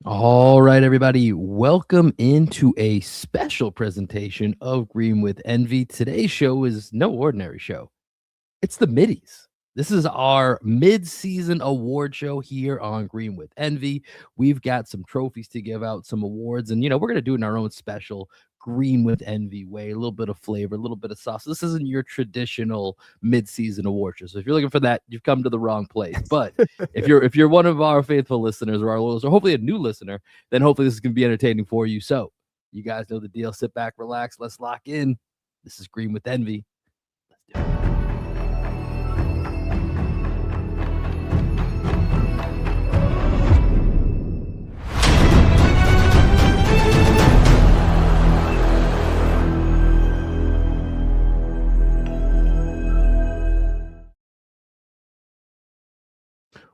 All right, everybody, welcome into a special presentation of Green with Envy. Today's show is no ordinary show. It's the Middies. This is our mid-season award show here on Green with Envy. We've got some trophies to give out, some awards, and we're gonna do it in our own special Green with Envy way. A little bit of flavor, a little bit of sauce. This isn't your traditional mid-season award show. So if you're looking for that, you've come to the wrong place. But if you're one of our faithful listeners or our loyals, or hopefully a new listener, then hopefully this is gonna be entertaining for you. So you guys know the deal. Sit back, relax, let's lock in. This is Green with Envy. Let's do it.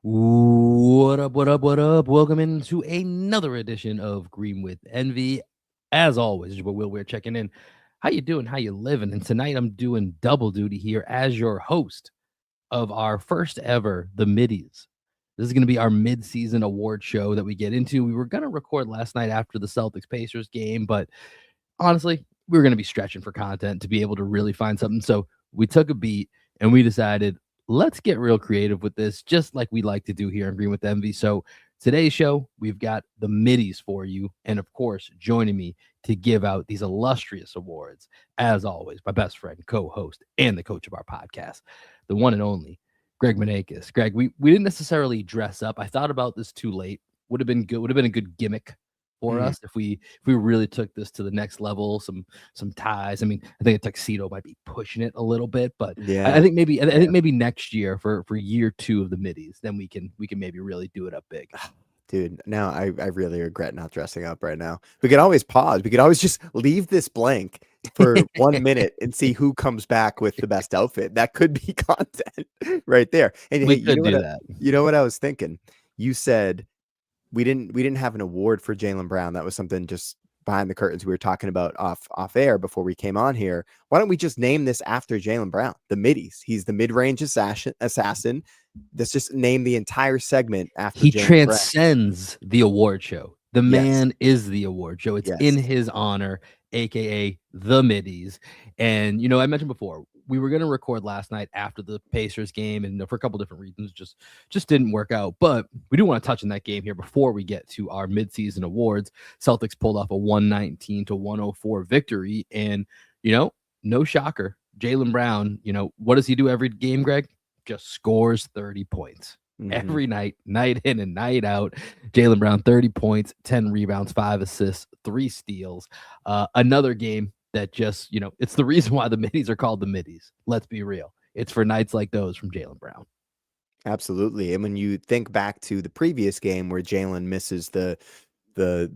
What up, what up, what up? Welcome into another edition of Green with Envy. As always, your boy Will, we're checking in. How you doing? How you living? And tonight I'm doing double duty here as your host of our first ever The Middies. This is going to be our mid-season award show that we get into. We were going to record last night after the Celtics Pacers game, but honestly, we were going to be stretching for content to be able to really find something. So we took a beat and we decided, let's get real creative with this, just like we like to do here on Green with Envy. So today's show, we've got the Middies for you. And of course, joining me to give out these illustrious awards, as always, my best friend, co-host, and the coach of our podcast, the one and only Greg Manakis. Greg, we didn't necessarily dress up. I thought about this too late. Would have been good. Would have been a good gimmick for us if we really took this to the next level. Some ties. I mean, I think a tuxedo might be pushing it a little bit, but Yeah, I think maybe next year for year 2 of the Middies, then we can maybe really do it up big. dude. Now I really regret not dressing up right now. We could always pause. We could always just leave this blank for 1 minute and see who comes back with the best outfit. That could be content right there. And hey, We could do that. you know what I was thinking? You said we didn't have an award for Jaylen Brown. That was something just behind the curtains we were talking about off air before we came on here. Why don't we just name this after Jaylen Brown, the Middies? He's the mid-range assassin. Let's just name the entire segment after He Jaylen Brown. transcends the award show. The Yes. man is the award show. It's in Yes. his honor, aka the Middies. And I mentioned before, we were going to record last night after the Pacers game, and for a couple different reasons, just didn't work out. But we do want to touch on that game here before we get to our midseason awards. Celtics pulled off a 119-104 victory, and no shocker, Jaylen Brown. What does he do every game, Greg? Just scores 30 points. Every night in and night out. Jaylen Brown, 30 points, 10 rebounds, 5 assists, 3 steals. Another game that just, it's the reason why the Middies are called the Middies. Let's be real. It's for nights like those from Jaylen Brown. Absolutely. And when you think back to the previous game where Jaylen misses the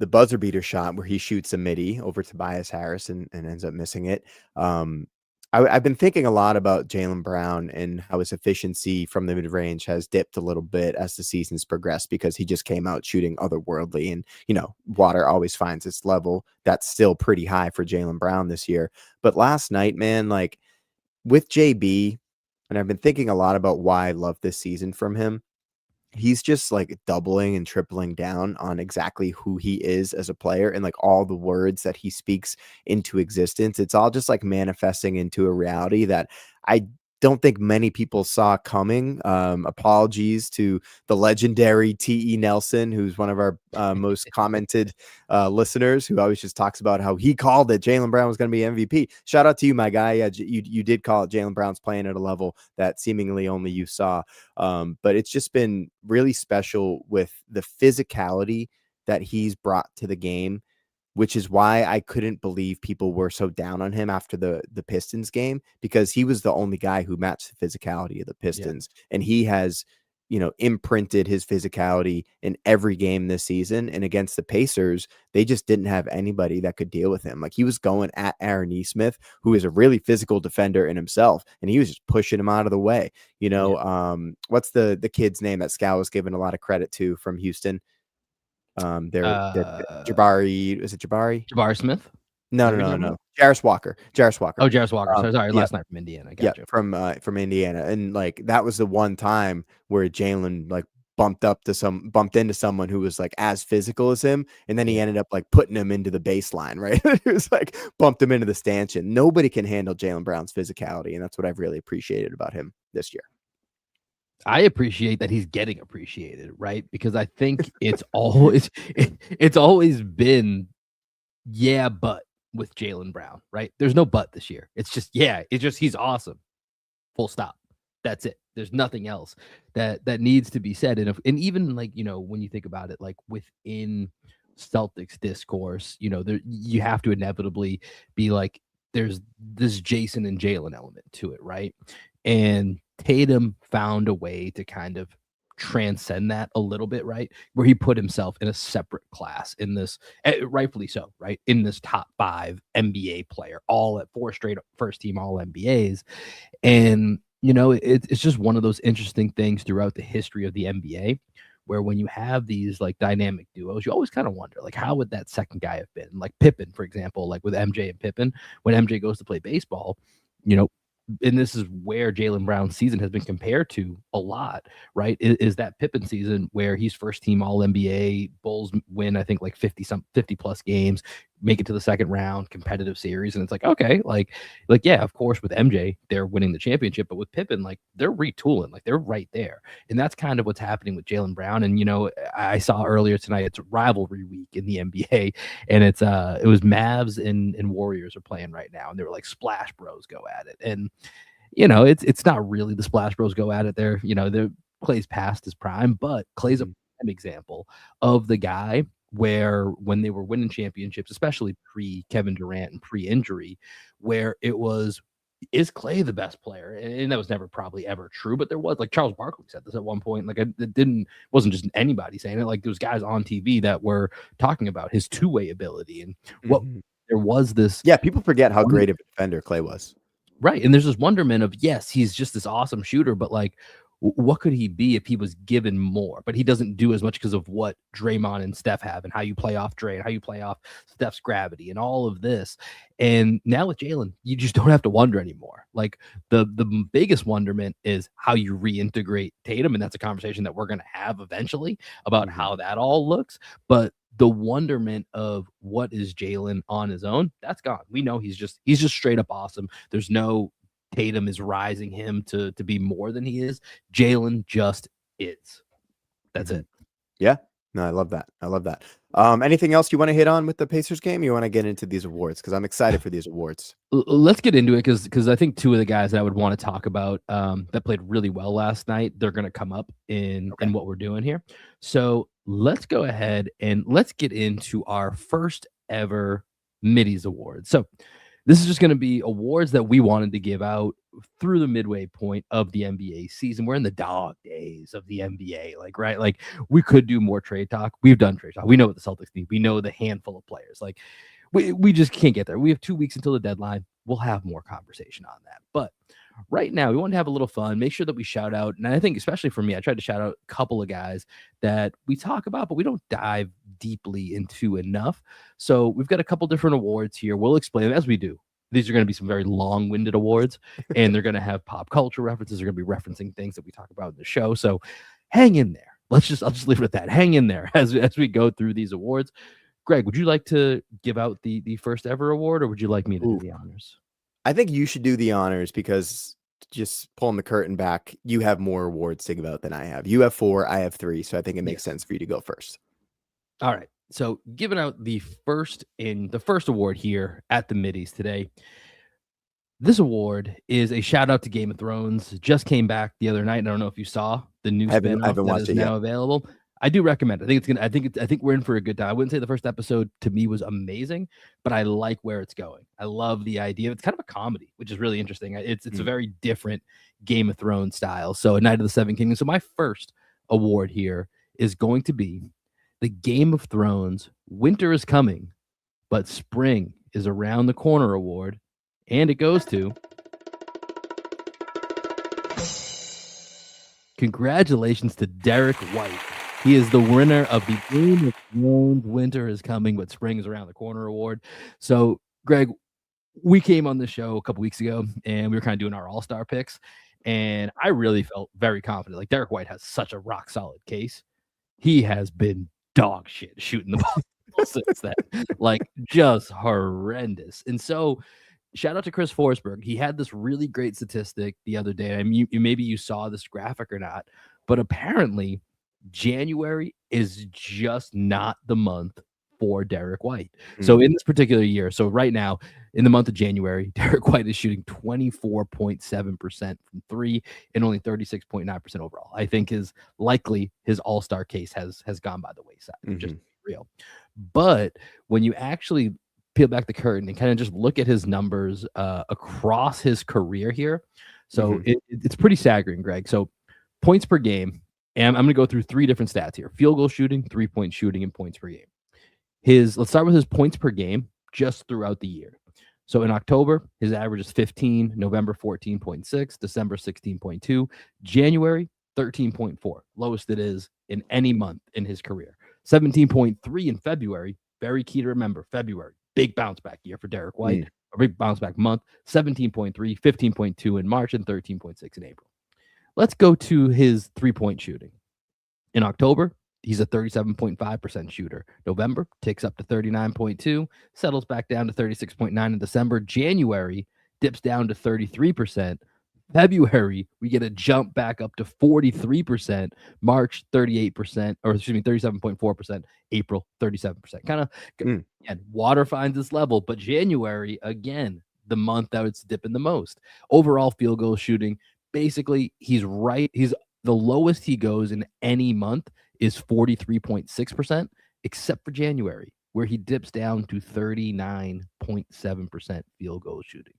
buzzer beater shot where he shoots a midi over Tobias Harris and ends up missing it. I've been thinking a lot about Jaylen Brown and how his efficiency from the mid-range has dipped a little bit as the season's progressed because he just came out shooting otherworldly. And, water always finds its level. That's still pretty high for Jaylen Brown this year. But last night, man, like with JB, and I've been thinking a lot about why I love this season from him. He's just like doubling and tripling down on exactly who he is as a player and like all the words that he speaks into existence. It's all just like manifesting into a reality that I don't think many people saw coming. Apologies to the legendary T.E. Nelson, who's one of our most commented listeners, who always just talks about how he called it Jaylen Brown was going to be MVP. Shout out to you, my guy. Yeah, you did call it. Jaylen Brown's playing at a level that seemingly only you saw. But it's just been really special with the physicality that he's brought to the game, which is why I couldn't believe people were so down on him after the Pistons game, because he was the only guy who matched the physicality of the Pistons. Yeah. And he has, imprinted his physicality in every game this season. And against the Pacers, they just didn't have anybody that could deal with him. Like he was going at Aaron Nesmith, who is a really physical defender in himself, and he was just pushing him out of the way. What's the kid's name that Scal was given a lot of credit to from Houston? Jabari, is it Jabari? Jabari Smith? No. Jarris Walker. Oh, Jarris Walker. Sorry, last night from Indiana. Gotcha. From Indiana. And like that was the one time where Jaylen like bumped into someone who was like as physical as him, and then he Yeah. ended up like putting him into the baseline, right? It was like bumped him into the stanchion. Nobody can handle Jaylen Brown's physicality, and that's what I've really appreciated about him this year. I appreciate that he's getting appreciated, right? Because I think it's always been yeah, but with Jaylen Brown, right? There's no but this year. It's just yeah, it's just he's awesome. Full stop. That's it. There's nothing else that needs to be said. And even like, when you think about it, like within Celtics discourse, there you have to inevitably be like, there's this Jason and Jalen element to it, right? And Tatum found a way to kind of transcend that a little bit, right? Where he put himself in a separate class in this, rightfully so, right? In this top 5 NBA player, all at 4 straight first team all NBAs. And, it's just one of those interesting things throughout the history of the NBA where when you have these like dynamic duos, you always kind of wonder, like, how would that second guy have been? Like Pippen, for example, like with MJ and Pippen, when MJ goes to play baseball, you know, and this is where Jaylen Brown's season has been compared to a lot, right? Is that Pippen season where he's first team All NBA, Bulls win, I think like 50 plus games, make it to the second round, competitive series, and it's like okay, like yeah, of course with MJ they're winning the championship, but with Pippen like they're retooling, like they're right there, and that's kind of what's happening with Jaylen Brown. And I saw earlier tonight it's rivalry week in the NBA, and it was Mavs and Warriors are playing right now, and they were like Splash Bros go at it, and it's not really the Splash Bros go at it there. The Clay's past his prime, but Clay's a Mhm. prime example of the guy where when they were winning championships, especially pre Kevin Durant and pre injury, where it was, is Clay the best player? And that was never probably ever true, but there was like Charles Barkley said this at one point. Like it wasn't just anybody saying it. Like there was guys on TV that were talking about his two-way ability and what Mhm. there was this Yeah, people forget how great of a defender Clay was. right, and there's this wonderment of, yes, he's just this awesome shooter, but, like, what could he be if he was given more? But he doesn't do as much because of what Draymond and Steph have and how you play off Dre and how you play off Steph's gravity and all of this. And now with Jalen, you just don't have to wonder anymore. Like, the biggest wonderment is how you reintegrate Tatum, and that's a conversation that we're gonna have eventually about Mhm. how that all looks, but the wonderment of what is Jalen on his own, that's gone. We know he's just straight up awesome. There's no Tatum is rising him to be more than he is. Jalen just is. That's Mhm. it. Yeah. No, I love that. I love that. Anything else you wanna hit on with the Pacers game? You wanna get into these awards? Because 'Cause I'm excited for these awards. Let's get into it because I think two of the guys that I would want to talk about that played really well last night, they're going to come up in Okay. what we're doing here. So let's go ahead and let's get into our first ever Middies Awards. So this is just going to be awards that we wanted to give out through the midway point of the NBA season. We're in the dog days of the NBA, like right, like we could do more trade talk. We've done trade talk. We know what the Celtics need. We know the handful of players. Like we just can't get there. We have 2 weeks until the deadline. We'll have more conversation on that. But right now, we want to have a little fun. Make sure that we shout out, and I think especially for me, I tried to shout out a couple of guys that we talk about, but we don't dive deeply into enough. So we've got a couple different awards here. We'll explain them as we do. These are going to be some very long-winded awards, and they're going to have pop culture references. They're going to be referencing things that we talk about in the show. So hang in there. I'll just leave it at that. Hang in there as we go through these awards. Greg, would you like to give out the first ever award, or would you like me to do Ooh. the honors? I think you should do the honors because just pulling the curtain back, you have more awards to give out than I have. You have 4, I have 3, so I think it makes Yes. sense for you to go first. All right. So giving out the first award here at the Middies today. This award is a shout out to Game of Thrones. Just came back the other night. And I don't know if you saw the new I spinoff haven't that watched is it yet. now available. I do recommend it. I think we're in for a good time. I wouldn't say the first episode to me was amazing, but I like where it's going. I love the idea. It's kind of a comedy, which is really interesting. It's a Mm. very different Game of Thrones style. So, A Night of the Seven Kingdoms. So my first award here is going to be the Game of Thrones Winter is Coming, but Spring is Around the Corner award, and it goes to congratulations to Derek White. He is the winner of the Game of Thrones Winter is Coming, but Spring is Around the Corner award. So, Greg, we came on the show a couple weeks ago and we were kind of doing our all-star picks. And I really felt very confident. Like Derek White has such a rock solid case. He has been dog shit shooting the ball since then. Like just horrendous. And so shout out to Chris Forsberg. He had this really great statistic the other day. I mean, maybe you saw this graphic or not, but apparently January is just not the month for Derek White. So in this particular year, so right now in the month of January, Derek White is shooting 24.7% from three and only 36.9% overall. I think his all-star case has gone by the wayside, just to be real. But when you actually peel back the curtain and kind of just look at his numbers across his career here, so it's pretty staggering, Greg. So points per game, and I'm going to go through three different stats here: field goal shooting, 3-point shooting, and points per game. Let's start with his points per game just throughout the year. So in October, his average is 15, November 14.6, December 16.2, January 13.4, lowest it is in any month in his career. 17.3 in February, very key to remember. February, big bounce back year for Derek White, a big bounce back month. 17.3, 15.2 in March, and 13.6 in April. Let's go to his 3-point shooting. In October, he's a 37.5% shooter. November ticks up to 39.2, settles back down to 36.9 in December. January dips down to 33%. February, we get a jump back up to 43%. March, 38%, or excuse me, 37.4%. April, 37%. Kind of, and water finds this level, but January, again, the month that it's dipping the most. Overall field goal shooting, basically, he's the lowest he goes in any month is 43.6%, except for January, where he dips down to 39.7% field goal shooting.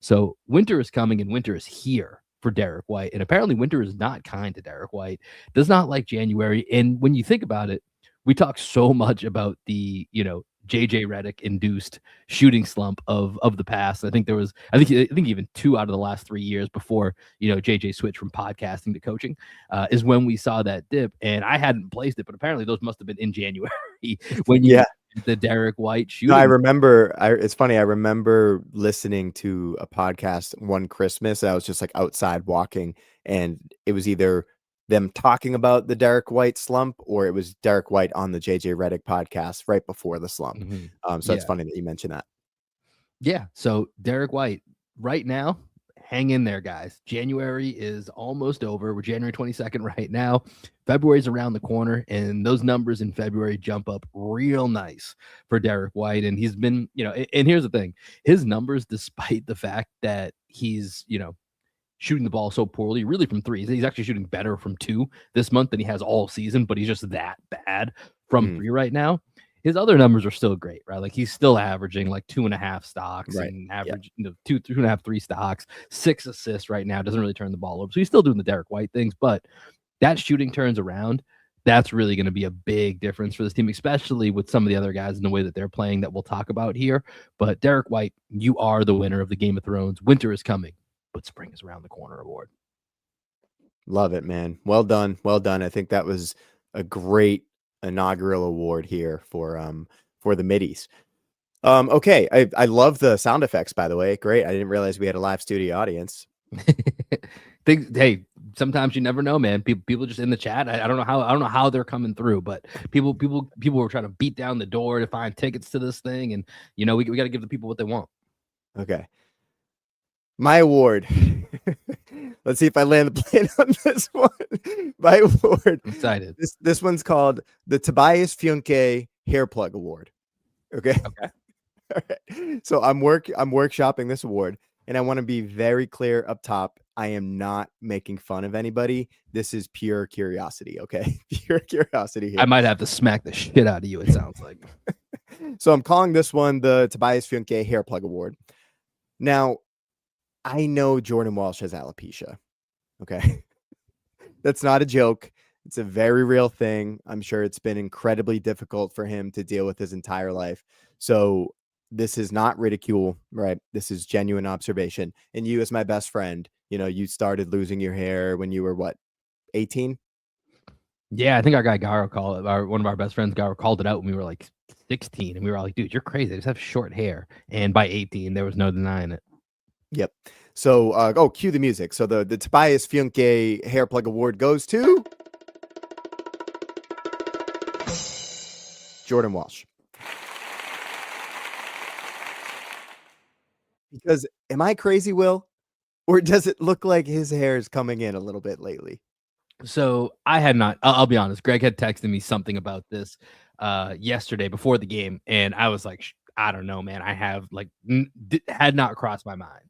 So winter is coming and winter is here for Derek White. And apparently winter is not kind to Derek White, does not like January. And when you think about it, we talk so much about the, JJ Redick induced shooting slump of the past. I think even 2 out of the last 3 years before, JJ switched from podcasting to coaching is when we saw that dip. And I hadn't placed it, but apparently those must have been in January when the Derek White shooting. No, I remember. It's funny. I remember listening to a podcast one Christmas. I was just like outside walking, and it was either them talking about the Derek White slump, or it was Derek White on the JJ Redick podcast right before the slump. So it's funny that you mentioned that. Yeah. So Derek White right now, hang in there, guys. January is almost over. We're January 22nd right now. February's around the corner, and those numbers in February jump up real nice for Derek White. And he's been, and here's the thing, his numbers, despite the fact that he's, shooting the ball so poorly, really from three. He's actually shooting better from two this month than he has all season, but he's just that bad from three right now. His other numbers are still great, right? Like he's still averaging like 2.5 stocks and average, 2.5, 3 stocks, 6 assists right now. Doesn't really turn the ball over. So he's still doing the Derek White things, but that shooting turns around. That's really going to be a big difference for this team, especially with some of the other guys in the way that they're playing that we'll talk about here. But Derek White, you are the winner of the Game of Thrones. Winter is coming, but spring is around the corner award. Love it, man. Well done. Well done. I think that was a great inaugural award here for the middies. Okay. I love the sound effects, by the way. Great. I didn't realize we had a live studio audience. Hey, sometimes you never know, man. People just in the chat. I don't know how they're coming through, but people were trying to beat down the door to find tickets to this thing, and we got to give the people what they want. Okay. My award. Let's see if I land the plane on this one. My award. I'm excited. This one's called the Tobias Funke Hair Plug Award. Okay. Okay. All right. So I'm workshopping this award, and I want to be very clear up top. I am not making fun of anybody. This is pure curiosity. Okay. Pure curiosity here. I might have to smack the shit out of you, it sounds like. So I'm calling this one the Tobias Funke Hair Plug Award. Now, I know Jordan Walsh has alopecia. Okay. That's not a joke. It's a very real thing. I'm sure it's been incredibly difficult for him to deal with his entire life. So this is not ridicule, right? This is genuine observation. And you, as my best friend, you started losing your hair when you were what, 18? Yeah, I think our guy Garo one of our best friends, Garo, called it out when we were like 16, and we were all like, dude, you're crazy. I just have short hair. And by 18, there was no denying it. Yep. So, cue the music. So the Tobias Funke Hair Plug Award goes to Jordan Walsh. Because am I crazy, Will? Or does it look like his hair is coming in a little bit lately? So I had not. I'll be honest. Greg had texted me something about this yesterday before the game, and I was like, I don't know, man. I have like had not crossed my mind.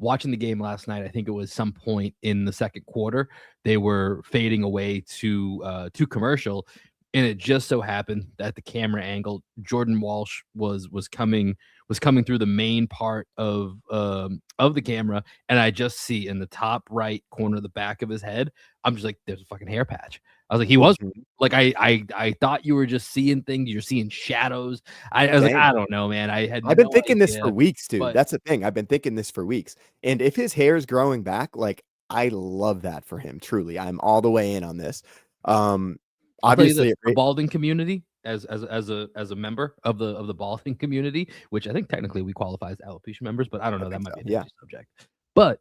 Watching the game last night, I think it was some point in the second quarter, they were fading away to commercial, and it just so happened that the camera angle, Jordan Walsh was coming through the main part of the camera, and I just see in the top right corner of the back of his head, I'm just like, there's a fucking hair patch. I was like, he was Mhm. like, I thought you were just seeing things, you're seeing shadows. I was like, Same. I don't know, man. I had I've been no thinking this for idea, weeks, dude. but That's the thing. I've been thinking this for weeks. And if his hair is growing back, like I love that for him. Truly, I'm all the way in on this. Um, I'll tell you obviously, this, the balding community, as a member of the balding community, which I think technically we qualify as alopecia members, but I don't I know, that think might so. be an Yeah, empty subject. But,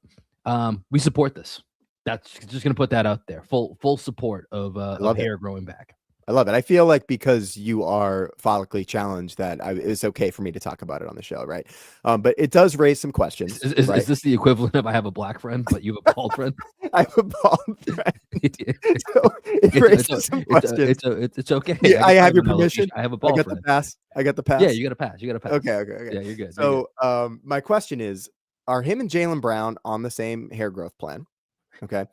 we support this. That's just gonna put that out there. Full support I of love it. hair growing back. I love it. I feel like because you are follically challenged, that it's okay for me to talk about it on the show, right? But it does raise some Is questions, is is right? is this the equivalent of I have a black friend, but you have a bald friend? I have a bald friend, so it It's raises a some it's a questions. it's a it's okay. Yeah, I I have have your an alopecia. permission. I have a I bald got the friend. pass. I got the Yeah, pass. you gotta pass, you gotta Okay, pass. okay, okay. Yeah, you're good, you're good. So, my question is, are him and Jaylen Brown on the same hair growth plan? Okay.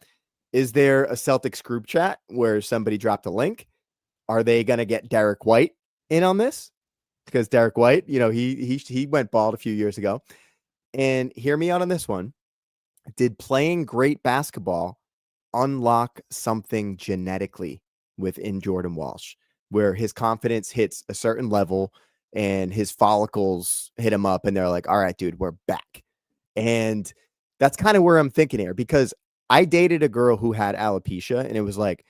Is there a Celtics group chat where somebody dropped a link? Are they gonna get Derek White in on this? Because Derek White, he went bald a few years ago. And hear me out on this one. Did playing great basketball unlock something genetically within Jordan Walsh, where his confidence hits a certain level and his follicles hit him up and they're like, all right, dude, we're back. And that's kind of where I'm thinking here, because I dated a girl who had alopecia and it was like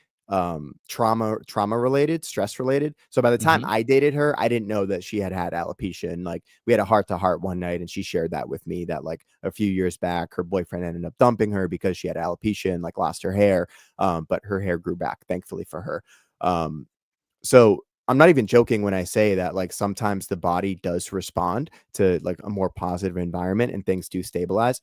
trauma related, stress related. So by the time Mhm. I dated her, I didn't know that she had alopecia. And like we had a heart to heart one night and she shared that with me, that like a few years back her boyfriend ended up dumping her because she had alopecia and like lost her hair. But her hair grew back, thankfully for her. So I'm not even joking when I say that like sometimes the body does respond to like a more positive environment and things do stabilize,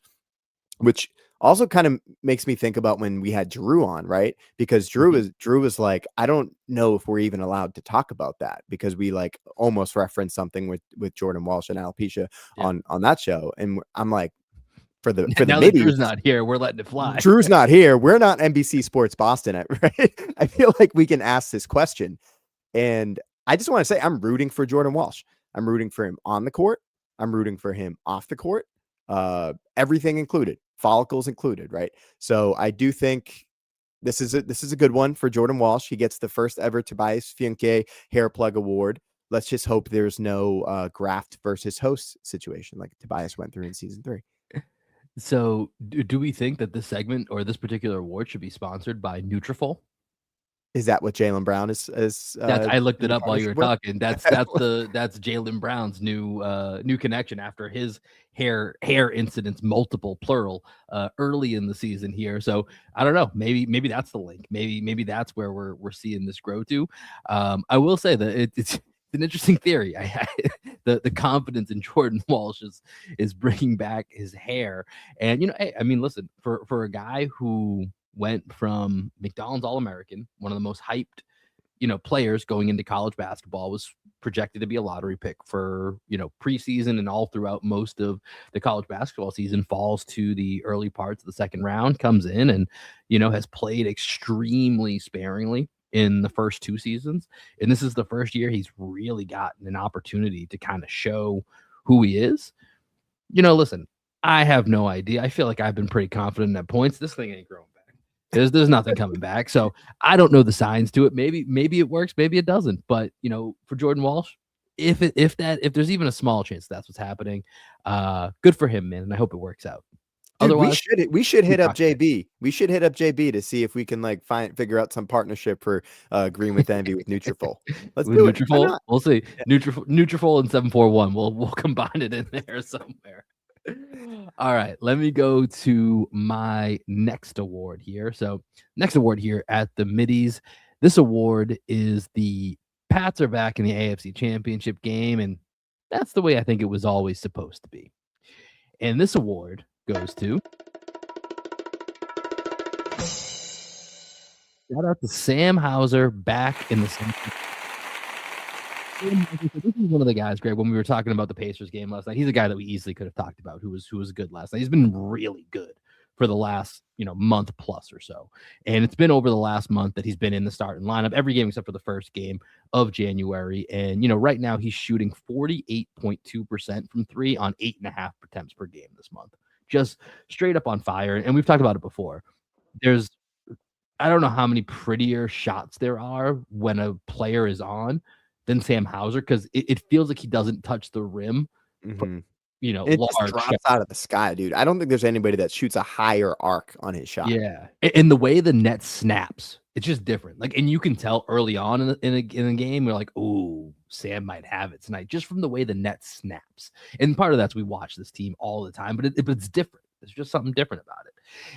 which also kind of makes me think about when we had Drew on, right? Because Mhm. Drew was like, I don't know if we're even allowed to talk about that because we like almost referenced something with Jordan Walsh and alopecia Yeah. on that show, and I'm like, for the Now that Drew's middies, not here, we're letting it fly. Drew's not here. We're not NBC Sports Boston, right? I feel like we can ask this question, and I just want to say I'm rooting for Jordan Walsh. I'm rooting for him on the court. I'm rooting for him off the court. Everything included, follicles included, right? So I do think this is a good one for Jordan Walsh. He gets the first ever Tobias Funke Hair Plug Award. Let's just hope there's no graft versus host situation like Tobias went through in season 3. So, do we think that this segment or this particular award should be sponsored by Nutrafol? Is that what Jaylen Brown is That's I looked it in up while you partnership were with? talking. That's Jaylen Brown's new connection after his hair incidents, multiple plural, early in the season here. So I don't know. Maybe that's the link. Maybe that's where we're seeing this grow to. I will say that it's an interesting theory. The confidence in Jordan Walsh is bringing back his hair, and hey, I mean, listen, for a guy who went from McDonald's All American, one of the most hyped players going into college basketball, was projected to be a lottery pick for, preseason and all throughout most of the college basketball season, falls to the early parts of the second round, comes in and, has played extremely sparingly in the first two seasons. And this is the first year he's really gotten an opportunity to kind of show who he is. Listen, I have no idea. I feel like I've been pretty confident at points. This thing ain't growing back. There's nothing coming back. So I don't know the signs to it. Maybe it works, maybe it doesn't. But for Jordan Walsh, if there's even a small chance that's what's happening, good for him, man. And I hope it works out. Dude, we Otherwise, should we should keep hit up rocking JB. We should hit up JB to see if we can like figure out some partnership for Green with Envy with Nutrafol. Let's with do it. Why Nutrafol. not? We'll see. Nutrafol and 741. We'll combine it in there somewhere. All right, let me go to my next award here. So, next award here at the Middies. This award is the Pats are back in the AFC Championship game, and that's the way I think it was always supposed to be. And this award goes to shout out to Sam Hauser back in the this is one of the guys, Greg, when we were talking about the Pacers game last night. He's a guy that we easily could have talked about who was good last night. He's been really good for the last, month plus or so. And it's been over the last month that he's been in the starting lineup every game except for the first game of January. And right now he's shooting 48.2% from three on 8.5 attempts per game this month. Just straight up on fire. And we've talked about it before. There's I don't know how many prettier shots there are when a player is on than Sam Hauser because it feels like he doesn't touch the rim, but, Mhm. It just large shot. drops out of the sky, dude. I don't think there's anybody that shoots a higher arc on his shot. Yeah, and the way the net snaps, it's just different. Like, and you can tell early on in a game, you're like, "Ooh, Sam might have it tonight," just from the way the net snaps. And part of that's we watch this team all the time, but it's different. There's just something different about it.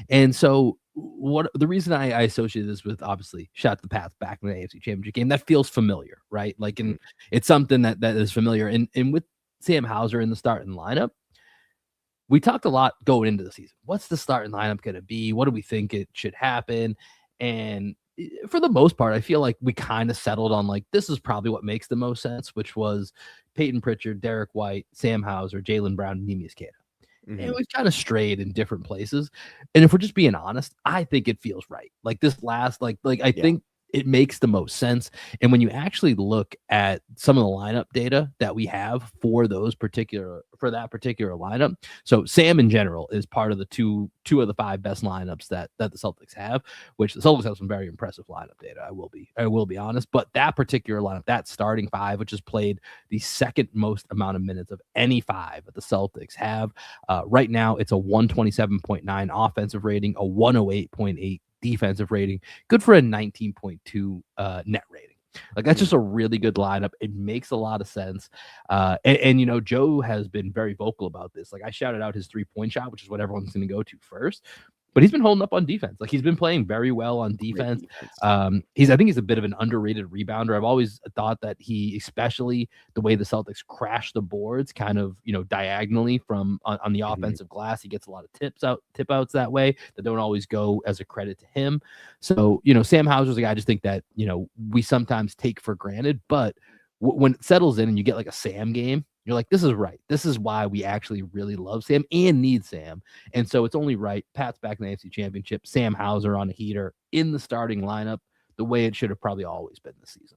And so, what the reason I associate this with, obviously, shout out to the Pats back in the AFC Championship game. That feels familiar, right? Like, Mhm, and it's something that is familiar. And with Sam Hauser in the starting lineup, we talked a lot going into the season. What's the starting lineup going to be? What do we think it should happen? And for the most part, I feel like we kind of settled on like this is probably what makes the most sense, which was Peyton Pritchard, Derek White, Sam Hauser, Jalen Brown, and Nemias Queta. And mhm. we've kind of strayed in different places. And if we're just being honest, I think it feels right. Like this last, like I Yeah. think it makes the most sense. And when you actually look at some of the lineup data that we have for that particular lineup, so Sam in general is part of the two of the five best lineups that the Celtics have, which the Celtics have some very impressive lineup data. I will be honest, but that particular lineup, that starting five, which has played the second most amount of minutes of any five that the Celtics have. Right now, it's a 127.9 offensive rating, a 108.8 defensive rating, good for a 19.2 net rating. Like that's Mhm. just a really good lineup. It makes a lot of sense. Joe has been very vocal about this. Like I shouted out his 3-point shot, which is what everyone's going to go to first. But he's been holding up on defense. Like he's been playing very well on Great defense. defense. I think he's a bit of an underrated rebounder. I've always thought that he, especially the way the Celtics crash the boards, kind of diagonally from on the Mhm. offensive glass, he gets a lot of tip outs that way that don't always go as a credit to him. So Sam Hauser's a guy I just think that we sometimes take for granted, but when it settles in and you get like a Sam game, you're like, this is right. This is why we actually really love Sam and need Sam. And so it's only right. Pat's back in the AFC Championship. Sam Hauser on a heater in the starting lineup, the way it should have probably always been this season.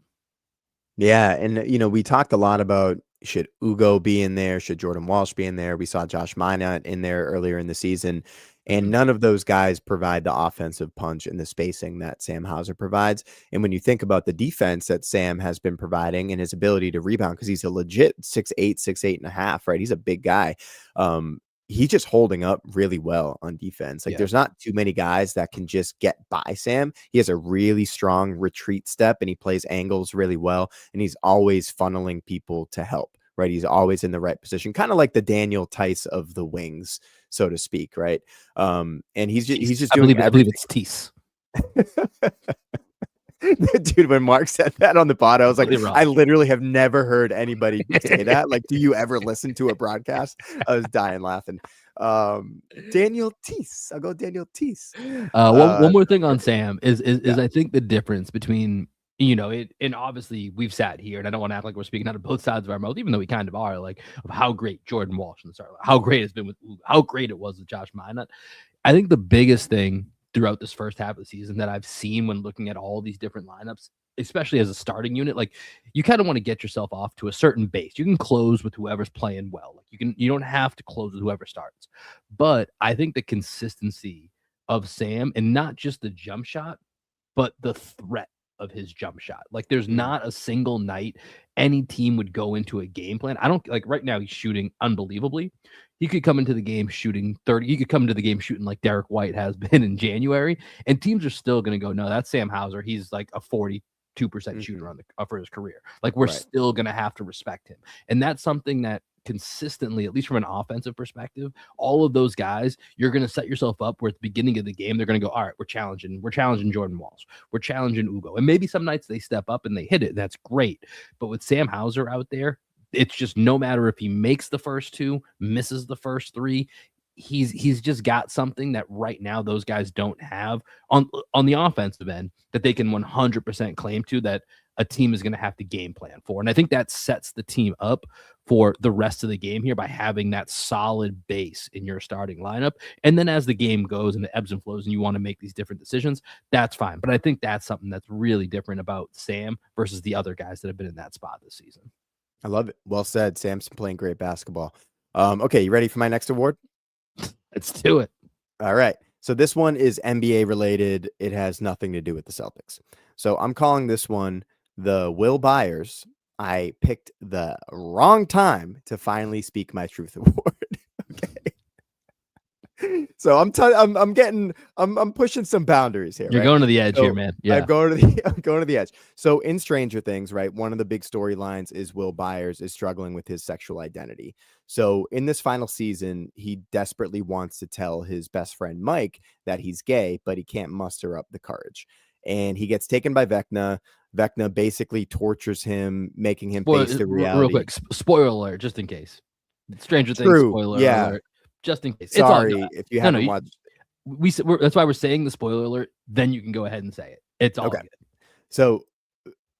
Yeah, and, we talked a lot about should Ugo be in there, should Jordan Walsh be in there? We saw Josh Minott in there earlier in the season, and Mhm. none of those guys provide the offensive punch and the spacing that Sam Hauser provides. And when you think about the defense that Sam has been providing and his ability to rebound, because he's a legit 6'8", 6'8.5", right? He's a big guy. Um, he's just holding up really well on defense. Like Yeah. there's not too many guys that can just get by Sam. He has a really strong retreat step and he plays angles really well. And he's always funneling people to help, right? He's always in the right position, kind of like the Daniel Tice of the wings, so to speak, right? And he's Tease. just I doing believe everything. it's Tease. Dude, when Mark said that on the pod, I was like, Completely wrong. I literally have never heard anybody say that. Like, do you ever listen to a broadcast? I was dying laughing. Daniel Teese. I'll go Daniel Teese. One more That's thing on perfect. Sam is Yeah. I think the difference between it and obviously we've sat here and I don't want to act like we're speaking out of both sides of our mouth, even though we kind of are, like of how great Jordan Walsh in the start, how great it's been with how great it was with Josh Minott. I think the biggest thing throughout this first half of the season that I've seen when looking at all these different lineups, especially as a starting unit, like you kind of want to get yourself off to a certain base. You can close with whoever's playing well. Like you don't have to close with whoever starts. But I think the consistency of Sam and not just the jump shot, but the threat of his jump shot. Like there's Mhm. not a single night any team would go into a game plan. I don't like right now he's shooting unbelievably. He could come into the game shooting 30. He could come into the game shooting like Derek White has been in January, and teams are still going to go, no, that's Sam Hauser. He's like a 2% Mhm. shooter on the for his career. Like, we're Right. still gonna have to respect him. And that's something that consistently, at least from an offensive perspective, all of those guys, you're gonna set yourself up where at the beginning of the game, they're gonna go, all right, we're challenging Jordan Walls, we're challenging Ugo. And maybe some nights they step up and they hit it. That's great. But with Sam Hauser out there, it's just no matter if he makes the first two, misses the first three, he's just got something that right now those guys don't have on the offensive end that they can 100% claim to, that a team is going to have to game plan for. And I think that sets the team up for the rest of the game here by having that solid base in your starting lineup. And then as the game goes and the ebbs and flows and you want to make these different decisions, that's fine. But I think that's something that's really different about Sam versus the other guys that have been in that spot this season. I love it. Well said. Sam's playing great basketball. Okay, you ready for my next award? Let's do it. All right. So this one is NBA related. It has nothing to do with the Celtics. So I'm calling this one the Will Byers. I picked the wrong time to finally speak my truth award. Okay. So I'm pushing some boundaries here. You're right? going to the edge So here, man. Yeah. I'm going to the edge. So in Stranger Things, right, one of the big storylines is Will Byers is struggling with his sexual identity. So in this final season, he desperately wants to tell his best friend Mike that he's gay, but he can't muster up the courage. And he gets taken by Vecna. Vecna basically tortures him, making him face the reality. Real quick, spoiler alert, just in case. Stranger Things, True. spoiler Yeah. alert, just in case. Sorry it's all, if you haven't watched. That's why we're saying the spoiler alert. Then you can go ahead and say it. It's all Okay. good. So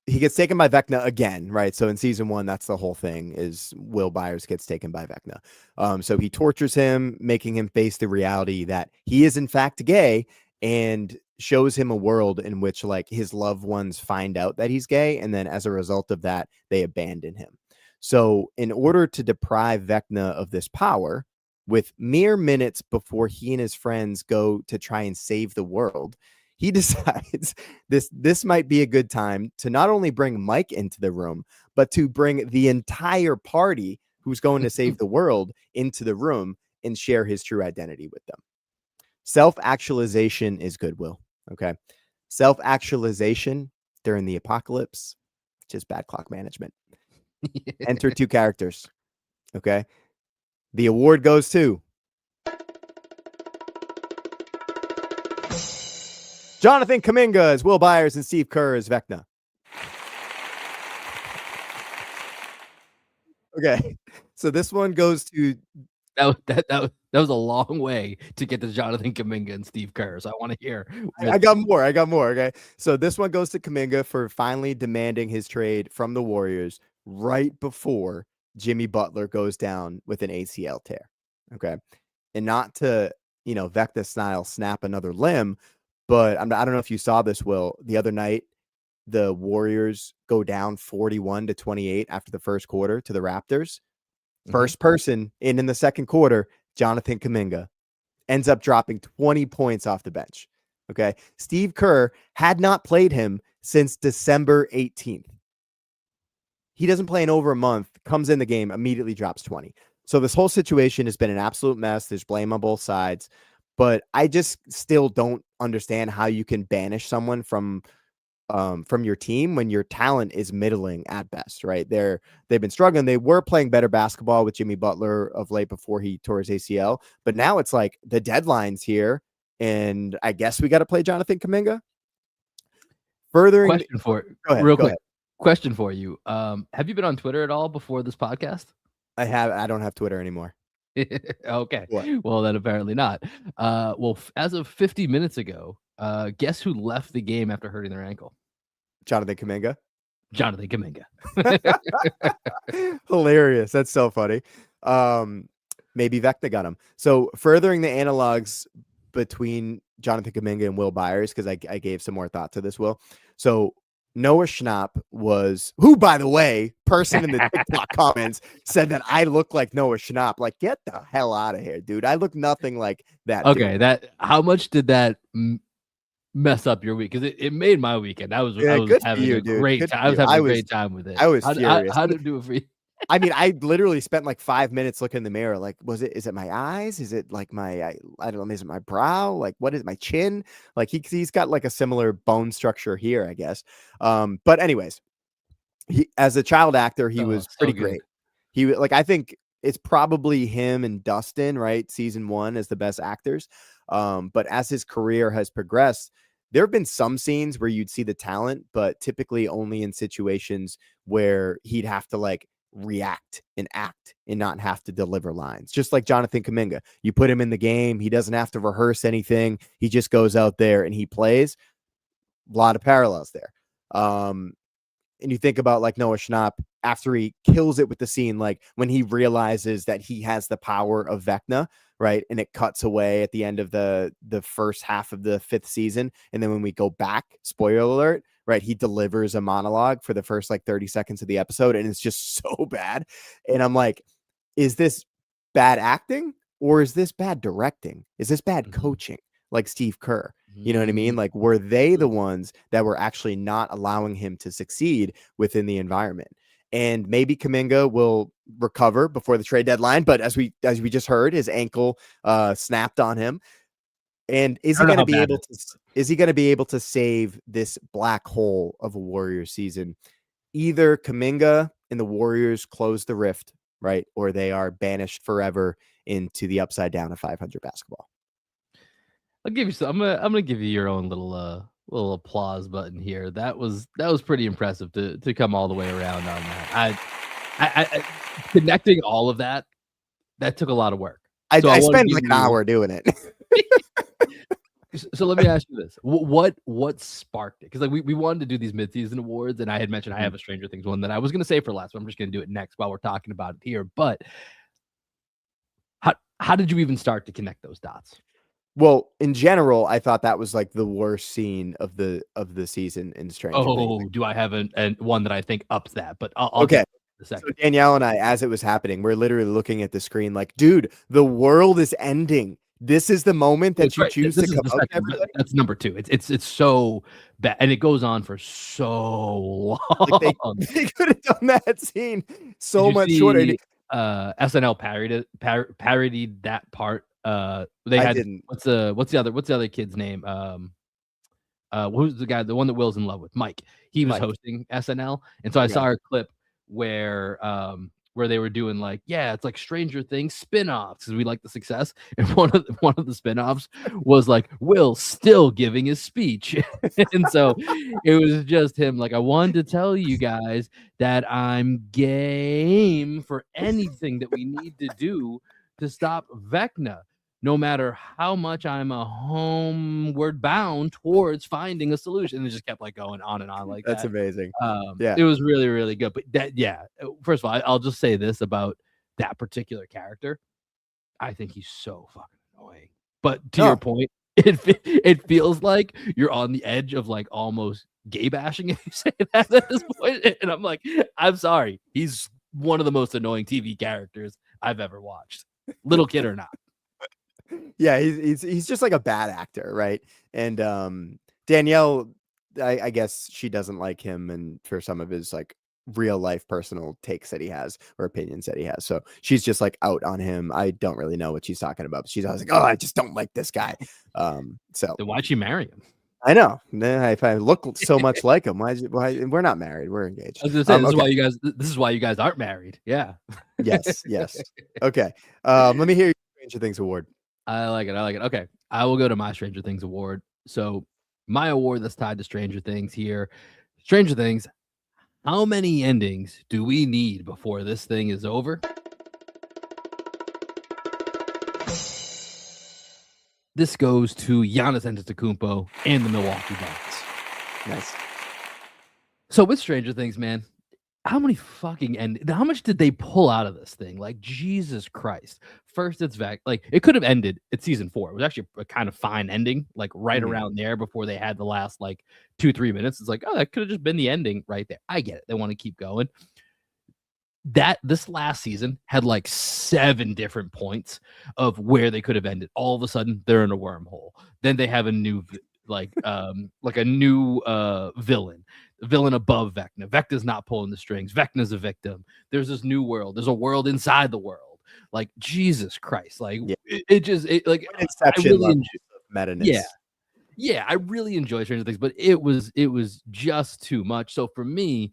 he gets taken by Vecna again, right? So in season 1, that's the whole thing, is Will Byers gets taken by Vecna. So he tortures him, making him face the reality that he is in fact gay, and shows him a world in which like his loved ones find out that he's gay, and then as a result of that, they abandon him. So in order to deprive Vecna of this power, with mere minutes before he and his friends go to try and save the world, he decides this might be a good time to not only bring Mike into the room, but to bring the entire party who's going to save the world into the room and share his true identity with them. Self-actualization is goodwill. Okay. Self-actualization during the apocalypse, just bad clock management. Enter 2 characters. Okay. The award goes to Jonathan Kuminga as Will Byers and Steve Kerr as Vecna. Okay. So this one goes to That was a long way to get to Jonathan Kuminga and Steve Kerr. So I want to hear. I got more. Okay. So this one goes to Kuminga for finally demanding his trade from the Warriors right before Jimmy Butler goes down with an ACL tear. Okay. And not to, Vecna style snap another limb, but I don't know if you saw this, Will. The other night, the Warriors go down 41-28 after the first quarter to the Raptors. First person in the second quarter, Jonathan Kuminga, ends up dropping 20 points off the bench. Okay. Steve Kerr had not played him since December 18th. He doesn't play in over a month, comes in the game, immediately drops 20. So this whole situation has been an absolute mess. There's blame on both sides, but I just still don't understand how you can banish someone from your team when your talent is middling at best, right? They've been struggling. They were playing better basketball with Jimmy Butler of late before he tore his ACL, but now it's like the deadline's here, and I guess we got to play Jonathan Kuminga. Question for go ahead. Question for you. Have you been on Twitter at all before this podcast? I don't have Twitter anymore. Okay. What? Well, then apparently not. As of 50 minutes ago, guess who left the game after hurting their ankle? Jonathan Kuminga. Jonathan Kuminga. Hilarious. That's so funny. Maybe Vecna got him. So furthering the analogs between Jonathan Kuminga and Will Byers, because I gave some more thought to this, Will. So Noah Schnapp was, who, by the way, person in the TikTok comments said that I look like Noah Schnapp. Like, get the hell out of here, dude. I look nothing like that. Okay, dude. How much did that mess up your week? Because it made my weekend. I was having a great time. I was having a great time with it. I was furious. How did it do it for you? I mean, I literally spent like 5 minutes looking in the mirror. Like, is it my eyes? Is it like I don't know, is it my brow? Like, what is my chin? Like he's got like a similar bone structure here, I guess. But anyways, as a child actor, he Oh, was so pretty good. great. I think it's probably him and Dustin, right? Season 1 as the best actors. But as his career has progressed, there have been some scenes where you'd see the talent, but typically only in situations where he'd have to like react and act and not have to deliver lines. Just like Jonathan Kaminga. You put him in the game, he doesn't have to rehearse anything. He just goes out there and he plays. A lot of parallels there. And you think about like Noah Schnapp after he kills it with the scene, like when he realizes that he has the power of Vecna, right? And it cuts away at the end of the first half of the 5th season. And then when we go back, spoiler alert, right? He delivers a monologue for the first like 30 seconds of the episode, and it's just so bad. And I'm like, is this bad acting or is this bad directing? Is this bad Mhm. coaching like Steve Kerr? You know what I mean? Mm. Like, were they the ones that were actually not allowing him to succeed within the environment? And maybe Kaminga will recover before the trade deadline, but as we just heard, his ankle snapped on him. And I don't know how bad it is. is he going to be able to save this black hole of a Warriors season? Either Kaminga and the Warriors close the rift, right, or they are banished forever into the upside down of 500 basketball. I'll give you some. I'm gonna give you your own little applause button here. That was pretty impressive to come all the way around on that. Connecting all of that took a lot of work. So I I want to spent give like an you. hour doing it. So let me ask you this: what sparked it? Because like we wanted to do these midseason awards, and I had mentioned I have a Stranger Things one that I was going to say for last, but I'm just going to do it next while we're talking about it here. But how did you even start to connect those dots? Well, in general, I thought that was like the worst scene of the season in Stranger Things. Oh, do I have an one that I think ups that? But I'll get Okay. to it in a So second. Danielle and I, as it was happening, we're literally looking at the screen like, dude, the world is ending. This is the moment that It's you right. choose to This is come the out to second, but everybody. that's number 2. It's so bad, and it goes on for so Like long. they could have done that scene Did so you much shorter. see, SNL parodied that part? They I had didn't. what's the other kid's name? Who's the guy, the one that Will's in love with? Mike. He was Mike. hosting SNL, and so I Okay. saw a clip where they were doing like, yeah, it's like Stranger Things spin-offs because we like the success. And one of the spin-offs was like Will still giving his speech. And so it was just him like, I wanted to tell you guys that I'm game for anything that we need to do to stop Vecna, no matter how much I'm a homeward bound towards finding a solution. And it just kept like going on and on like That's that. amazing. Yeah. It was really, really good. But that, yeah, first of all, I'll just say this about that particular character. I think he's so fucking annoying. But to your No. point, it feels like you're on the edge of like almost gay bashing if you say that at this point. And I'm like, I'm sorry. He's one of the most annoying TV characters I've ever watched, little kid or not. Yeah, he's just like a bad actor, right? And Danielle, I guess she doesn't like him, and for some of his like real life personal takes that he has or opinions that he has, so she's just like out on him. I don't really know what she's talking about, but she's always like, "Oh, I just don't like this guy." So Then why'd she marry him? I know. If I look so much like him, why we're not married, we're engaged. I was gonna say Okay. this is why you guys aren't married. Yeah. Yes, yes. Okay. Let me hear your Stranger Things award. I like it. I like it. Okay. I will go to my Stranger Things award. So my award that's tied to Stranger Things here. Stranger Things, how many endings do we need before this thing is over? This goes to Giannis Antetokounmpo and the Milwaukee Bucks. Nice. So with Stranger Things, man, how much did they pull out of this thing? Like, Jesus Christ. First, it's like it could have ended at season 4. It was actually a kind of fine ending, like right Mhm. around there before they had the last like 2-3 minutes. It's like, oh, that could have just been the ending right there. I get it. They want to keep going. This last season had like 7 different points of where they could have ended. All of a sudden, they're in a wormhole. Then they have a new like a new villain. villain above Vecna. Vecna's not pulling the strings. Vecna's a victim. There's this new world. There's a world inside the world. Like Jesus Christ. Like Yeah. like I Inception really levels enjoy. of meta-ness. Yeah, yeah, I really enjoy Stranger Things, but it was just too much. So for me,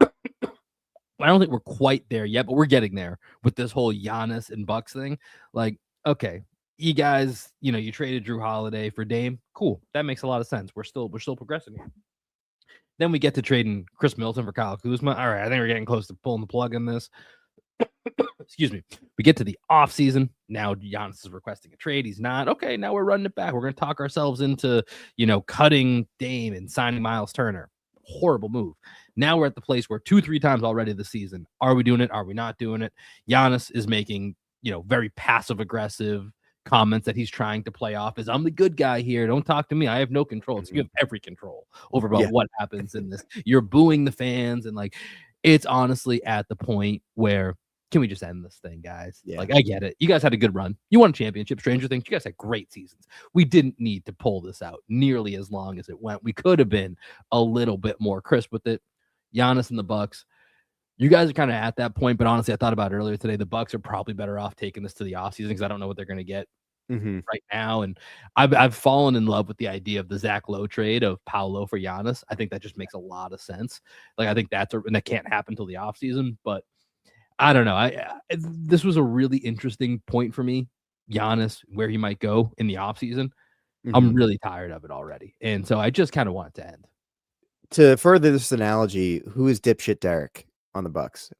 I don't think we're quite there yet, but we're getting there with this whole Giannis and Bucks thing. Like, okay, you guys, you traded Drew Holiday for Dame. Cool. That makes a lot of sense. We're still progressing here. Then we get to trading Chris Middleton for Kyle Kuzma. All right, I think we're getting close to pulling the plug in this. Excuse me. We get to the offseason. Now Giannis is requesting a trade. He's not. Okay, now we're running it back. We're going to talk ourselves into, cutting Dame and signing Miles Turner. Horrible move. Now we're at the place where 2-3 times already this season. Are we doing it? Are we not doing it? Giannis is making, very passive aggressive comments that he's trying to play off as I'm the good guy here. Don't talk to me. I have no control. So you have every control over about Yeah. what happens in this. You're booing the fans and like it's honestly at the point where can we just end this thing, guys? Yeah. Like, I get it. You guys had a good run. You won a championship. Stranger Things, you guys had great seasons. We didn't need to pull this out nearly as long as it went. We could have been a little bit more crisp with it. Giannis and the Bucks, you guys are kind of at that point, but honestly, I thought about it earlier today. The Bucks are probably better off taking this to the offseason because I don't know what they're going to get right now. And I've fallen in love with the idea of the Zach Lowe trade of Paolo for Giannis. I think that just makes a lot of sense. Like, I think and that can't happen until the offseason, but I don't know. This was a really interesting point for me. Giannis, where he might go in the offseason. I'm really tired of it already. And so I just kind of want it to end. To further this analogy, who is dipshit Derek on the Bucks?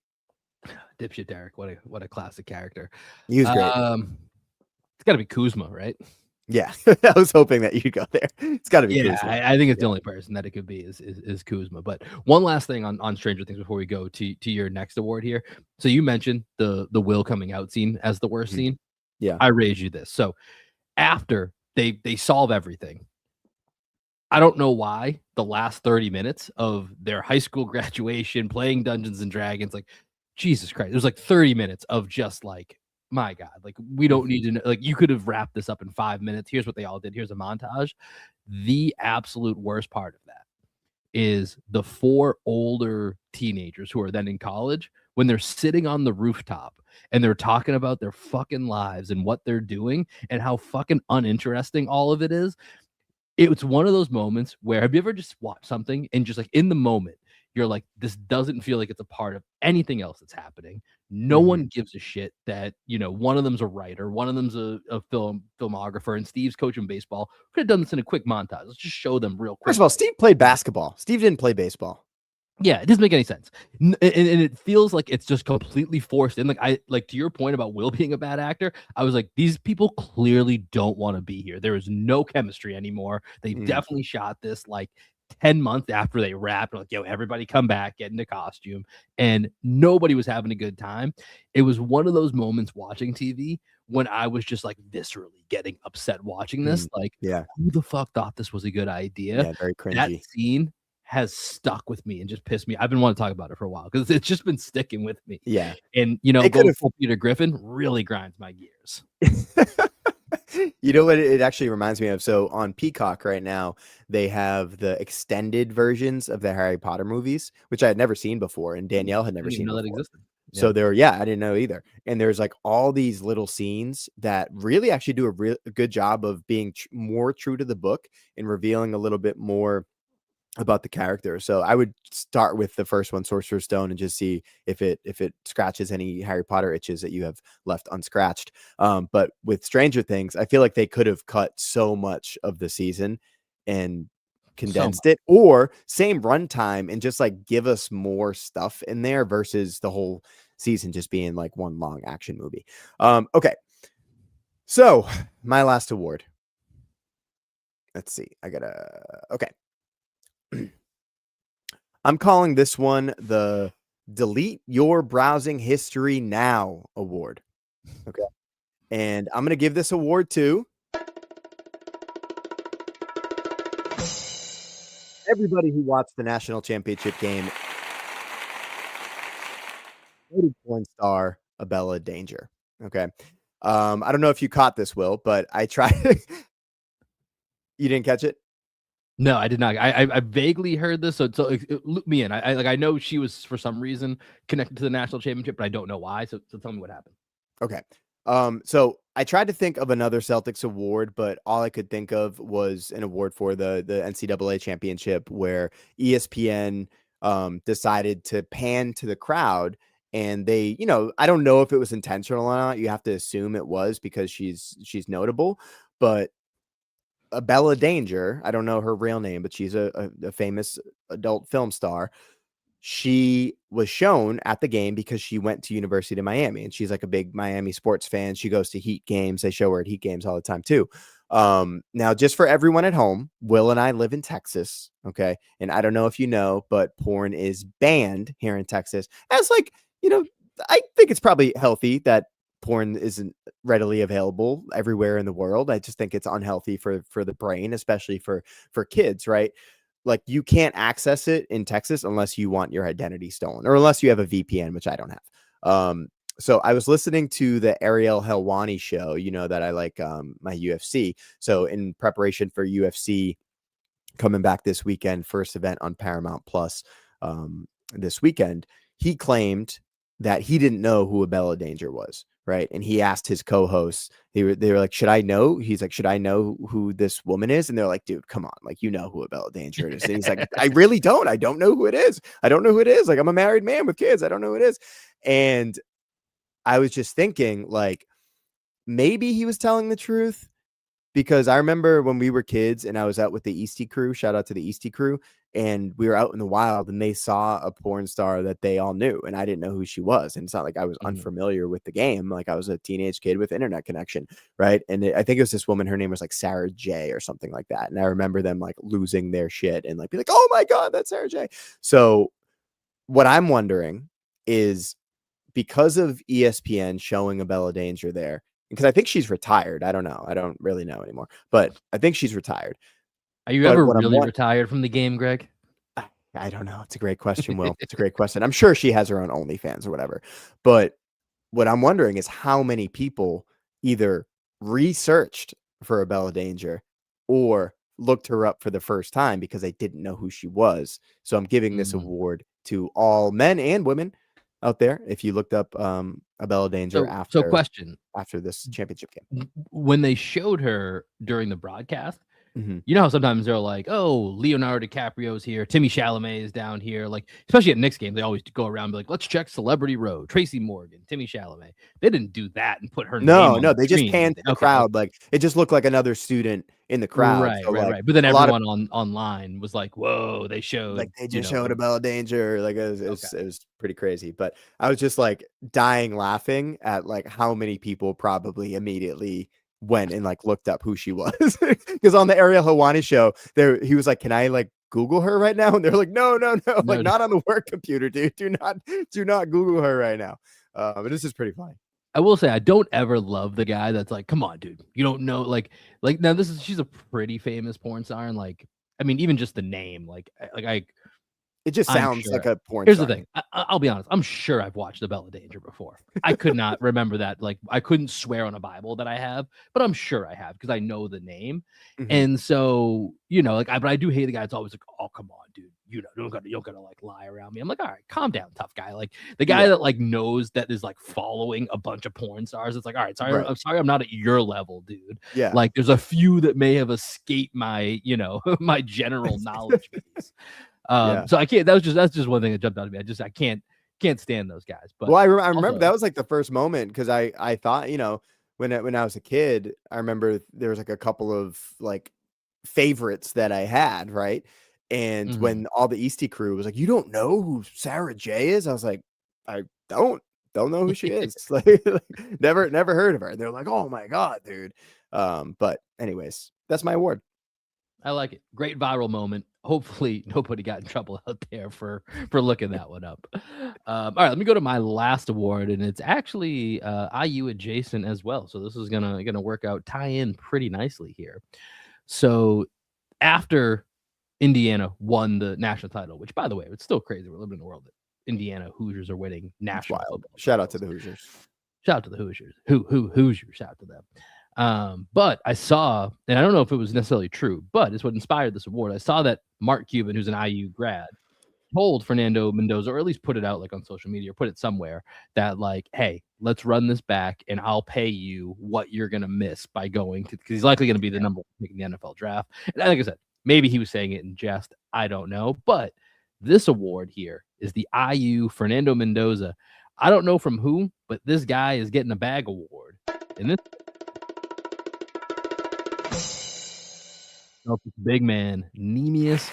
Dipshit Derek, what a classic character. He was great. It's got to be Kuzma, right? Yeah, I was hoping that you'd go there. It's got to be Yeah, Kuzma. I think it's the only person that it could be is Kuzma. But one last thing on Stranger Things before we go to your next award here. So you mentioned the Will coming out scene as the worst scene. Yeah. I raised you this. So after they solve everything, I don't know why the last 30 minutes of their high school graduation, playing Dungeons and Dragons, like Jesus Christ, it was like 30 minutes of just like, my God, like we don't need to know, like you could have wrapped this up in 5 minutes. Here's what they all did. Here's a montage. The absolute worst part of that is the 4 older teenagers who are then in college when they're sitting on the rooftop and they're talking about their fucking lives and what they're doing and how fucking uninteresting all of it is. It's one of those moments where have you ever just watched something and just like in the moment, you're like, this doesn't feel like it's a part of anything else that's happening. No one gives a shit that, one of them's a writer, one of them's a filmographer, and Steve's coaching baseball. Could have done this in a quick montage. Let's just show them real quick. First of all, Steve played basketball. Steve didn't play baseball. Yeah, it doesn't make any sense. And it feels like it's just completely forced in. Like to your point about Will being a bad actor, I was like, these people clearly don't want to be here. There is no chemistry anymore. They definitely shot this like 10 months after they wrapped. Like, yo, everybody come back, get into costume. And nobody was having a good time. It was one of those moments watching TV when I was just like viscerally getting upset watching this. Like, who the fuck thought this was a good idea? Yeah, very cringy. That scene has stuck with me and just pissed me. I've been wanting to talk about it for a while because it's just been sticking with me. Yeah. And, going full Peter Griffin really grinds my gears. You know what it actually reminds me of? So on Peacock right now, they have the extended versions of the Harry Potter movies, which I had never seen before, and Danielle had never seen know before. that existed. So I didn't know either. And there's like all these little scenes that really actually do a good job of being more true to the book and revealing a little bit more about the character. So I would start with the first one, Sorcerer's Stone, and just see if it scratches any Harry Potter itches that you have left unscratched. But with Stranger Things, I feel like they could have cut so much of the season and condensed it, or same runtime and just like give us more stuff in there versus the whole season just being like one long action movie. Okay. So my last award. Let's see. Okay. I'm calling this one the Delete Your Browsing History Now Award. Okay. And I'm going to give this award to everybody who watched the national championship game. Noted porn star Abella Danger. Okay. I don't know if you caught this, Will, but I tried. You didn't catch it? No, I did not. I vaguely heard this, so loop me in. I know she was for some reason connected to the national championship, but I don't know why. So tell me what happened. Okay. So I tried to think of another Celtics award, but all I could think of was an award for the NCAA championship where ESPN decided to pan to the crowd, and they, I don't know if it was intentional or not. You have to assume it was because she's notable, but Bella Danger, I don't know her real name, but she's a famous adult film star. She was shown at the game because she went to University of Miami, and she's like a big Miami sports fan. She goes to Heat games. They show her at Heat games all the time too. Now, just for everyone at home, Will and I live in Texas. Okay. And I don't know if you know, but porn is banned here in Texas. As like, I think it's probably healthy that porn isn't readily available everywhere in the world. I just think it's unhealthy for the brain, especially for kids, right? Like you can't access it in Texas unless you want your identity stolen or unless you have a VPN, which I don't have. So I was listening to the Ariel Helwani show, that I like my UFC. So in preparation for UFC coming back this weekend, first event on Paramount Plus this weekend, he claimed that he didn't know who Abella Danger was. Right. And he asked his co-hosts, they were like, should I know? He's like, should I know who this woman is? And they're like, dude, come on. Like, you know who Abella Danger is. And he's like, I really don't. I don't know who it is. I don't know who it is. Like, I'm a married man with kids. I don't know who it is. And I was just thinking, like, maybe he was telling the truth. Because I remember when we were kids and I was out with the Eastie crew, shout out to the Eastie crew, and we were out in the wild and they saw a porn star that they all knew and I didn't know who she was. And it's not like I was Mhm. unfamiliar with the game. Like I was a teenage kid with internet connection, right? And I think it was this woman, her name was like Sarah J or something like that. And I remember them like losing their shit and like be like, oh my God, that's Sarah J. So what I'm wondering is because of ESPN showing a Bella Danger there, because I think she's retired. I don't know. I don't really know anymore, but I think she's retired. Are you But ever what I'm really want retired from the game, Greg? I don't know. It's a great question, Will. It's a great question. I'm sure she has her own OnlyFans or whatever. But what I'm wondering is how many people either researched for a Bella Danger or looked her up for the first time because they didn't know who she was. So I'm giving this Mm. award to all men and women out there. If you looked up a Bella Danger So question, after this championship game. when they showed her during the broadcast, Mm-hmm. you know how sometimes they're like, "Oh, Leonardo DiCaprio's here, Timmy Chalamet is down here." Like, especially at Knicks game, they always go around and be like, "Let's check Celebrity Row, Tracy Morgan, Timmy Chalamet." They didn't do that and put her name No, on no, the they just screen, did panned they? to the Okay, crowd, okay. like, it just looked like another student in the crowd, Right, so, right, like, right. But then a lot of everyone online was like, "Whoa, they like, showed, they you just know, showed a Bella Danger, like, okay." it was pretty crazy, but I was just, like, dying laughing at, like, how many people probably immediately went and, like, looked up who she was, because on the Ariel Helwani show, there he was like, "Can I, like, Google her right now?" And they're like, "No, no, no, like, No, not on the work computer, dude, do not Google her right now." But this is pretty funny. I will say I don't ever love the guy that's like, "Come on, dude, you don't know." Like now she's a pretty famous porn star, and like, I mean, even just the name, It just I'm sounds like sure. a porn Here's the star thing. name. I'll be honest. I'm sure I've watched the Bella Danger before. I could not remember that. Like, I couldn't swear on a Bible that I have, but I'm sure I have because I know the name. Mhm. And so, but I do hate the guy that's always like, "Oh, come on, dude. You don't gotta like lie around me." I'm like, all right, calm down, tough guy. Like the guy Yeah, that like knows that is like following a bunch of porn stars. It's like, all right, right. I'm sorry, I'm not at your level, dude. Yeah. Like, there's a few that may have escaped my, my general knowledge base. Yeah. So I can't. That's just one thing that jumped out at me. I can't stand those guys. But Well, I remember also, that was, like, the first moment because I thought, when I was a kid, I remember there was, like, a couple of, like, favorites that I had, right? And mhm. when all the Eastie crew was like, "You don't know who Sarah J is?" I was like, "I don't know who she is." Like, never heard of her. They're like, "Oh my god, dude." But anyways, that's my award. I like it. Great viral moment. Hopefully, nobody got in trouble out there for looking that one up. All right, let me go to my last award, and it's actually IU adjacent as well. So this is gonna work out, tie in pretty nicely here. So after Indiana won the national title, which by the way, it's still crazy. We're living in a world that Indiana Hoosiers are winning It's national wild. football Shout out to titles. the Hoosiers. Shout out to the Hoosiers. Hoosiers, shout out to them. But I saw, and I don't know if it was necessarily true, but it's what inspired this award. I saw that Mark Cuban, who's an IU grad, told Fernando Mendoza, or at least put it out like on social media, or put it somewhere that like, hey, let's run this back, and I'll pay you what you're gonna miss by going to, because he's likely gonna be the number one pick in the NFL draft. And like I said, maybe he was saying it in jest. I don't know, but this award here is the IU Fernando Mendoza. I don't know from who, but this guy is getting a bag award, and this big man, Nemius.